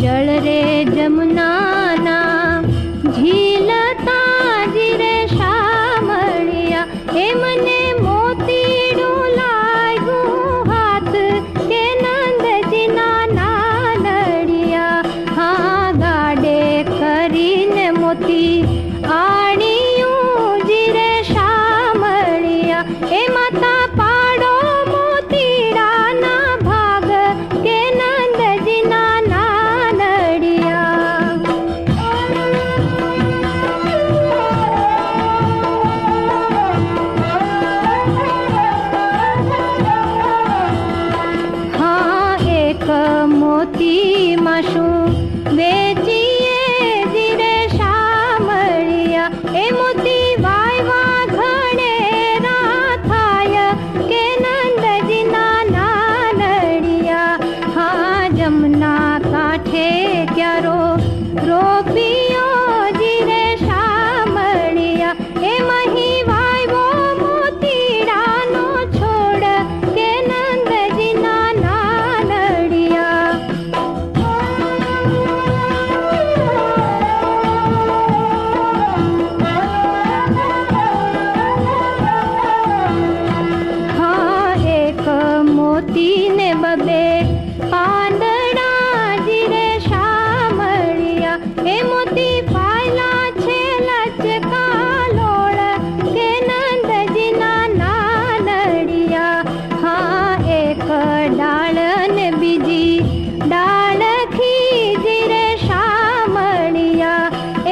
जल रे जमुना ना झीलता जिरे शामळिया हे मने मोतीडू लागू हाथ के नंद जिना नानड़िया हाँ गाडे करीने मोती आणियूं जिरे शामळिया हे माता पाडो मोतीड़ा ना भाग के नंद जिना मोती माशू वेचिए जिरे शामळिया ए मोती वायवा घणे राथाय के नंद जिना नानड़िया हाँ जमुना काठे क्यारो रोपियो जिरे शामळिया ए मही वायवो मोतीड़ा नो छोड़ के नंद जिना मोती ने बबे पांदड़ा जिरे शामळिया हे मोती पायला छे लचका लोड़ के नंद जिना नानड़िया हाँ एक डाल ने बीजी डाल खी जिरे शामळिया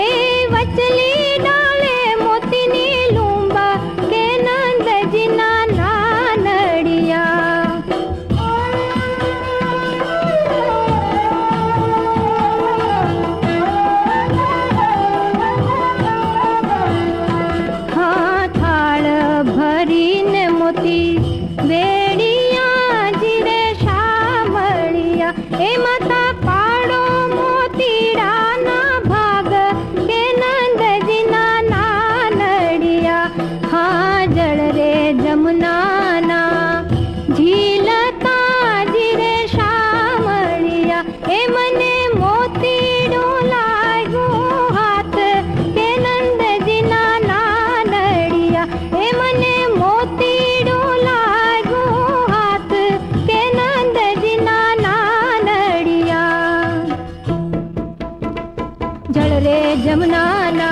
ए वचली डाले मोती नी लूंबा के नंद जिना नानड़िया भरीने मोती वेड़िया जिरे शामळिया ए माता पाड़ो मोतीड़ा ना भाग के नंद जिना नानड़िया हाँ जल रे जमुना ना झीलता जिरे शामळिया ए मने मोतीड़ो लागू हाथ के नंद जिना नानड़िया ए मने मोतीड़ो लागू हाथ के नंद जिना नानड़िया जल रे जमुना ना